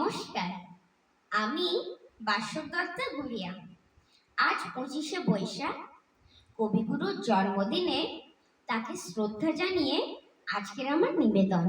নমস্কার, আমি বাসব দত্ত গুড়িয়া। আজ 25শে বৈশাখ, কবিগুরুর জন্মদিনে তাকে শ্রদ্ধা জানিয়ে আজকের আমার নিবেদন।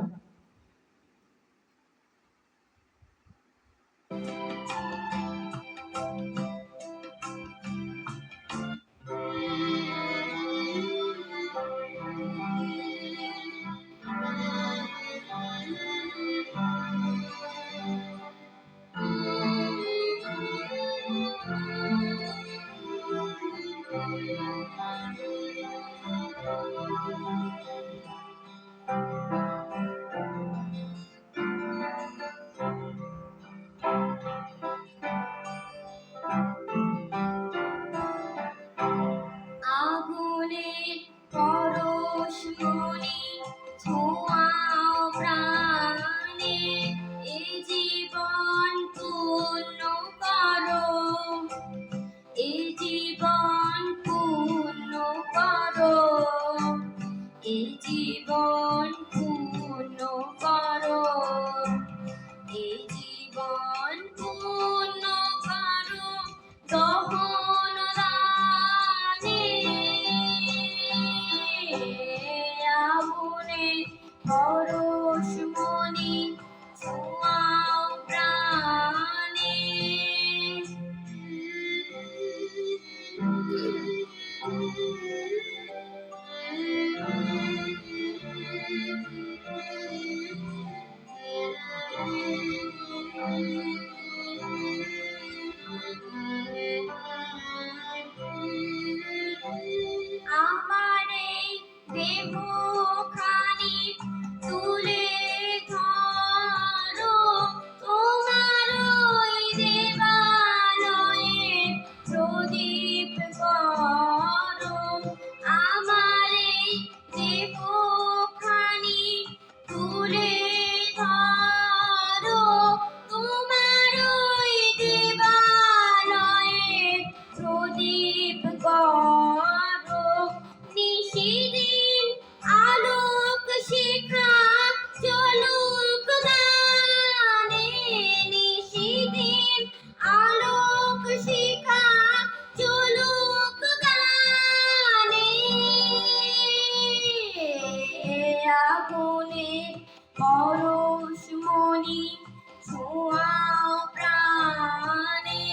আগুনের পরশমণি ছোঁয়াও প্রাণে, এ জীবন পূর্ণ করো, এ জীবন পূর্ণ করো, এ জীবন পূর্ণ করো, এ জীবন পূর্ণ করো দহন দানে। আগুনে পরশমণি ছোঁয়াও প্রাণে, আমার এই দেহখানি তুলে ধরো, তোমার ওই দেবালয়ে প্রদীপ করো। আমার এই দেহখানি তুলে ধরো, তোমার ওই দেবালয়ে প্রদীপ করো। নিশিদিন আলোক শিখা চলুক গানে, নিশিদিন আলোক শিখা চলুক গানে। আগুনে পরশমণি ছোঁয়াও প্রাণে।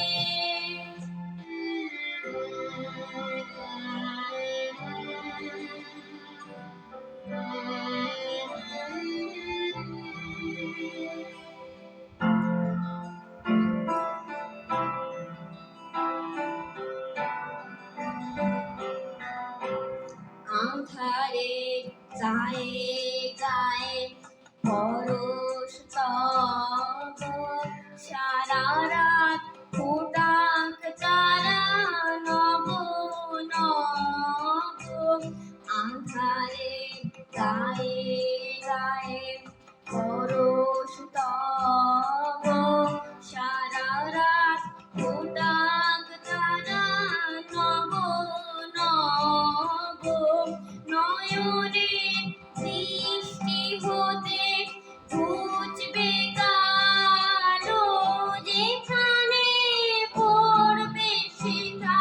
আঁধারের গায়ে গায়ে পরশ তব, সারা রাত ফোটাক তারা নব নব। আঁধারের গায়ে গায়ে পরশ তব, সারা রাত ফোটাক তারা নব নব। নয়নে দৃষ্টি হতে ঘুচবে কালো, যেখানে পড়বে সেটা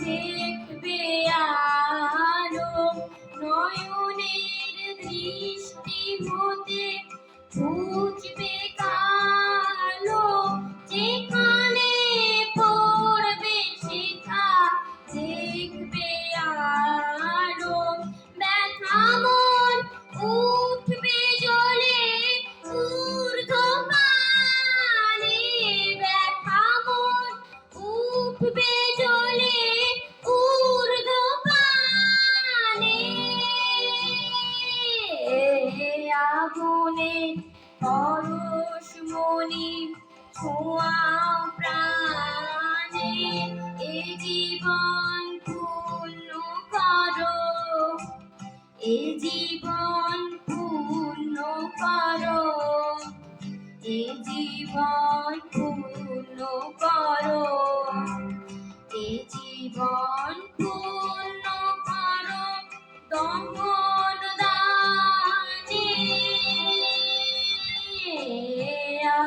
দেখবে আলো। নয়নের দৃষ্টি হতে ঘুচবে কালো, যেখানে পড়বে সেটা দেখবে আলো। ব্যথা মন উঠবে জ্বলে ঊর্ধ্বপানে, ব্যথা মন উঠবে জ্বলে ঊর্ধ্বপানে। আগুনে পরশমণি ছোঁয়াও প্রাণে, এ জীবন পূর্ণ করো, এ জীবন পূর্ণ করো, এ জীবন পূর্ণ করো, এ জীবন পূর্ণ করো দহন দানে।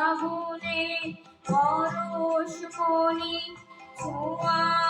আগুনে নেত্রে পরশমণি ছোঁয়া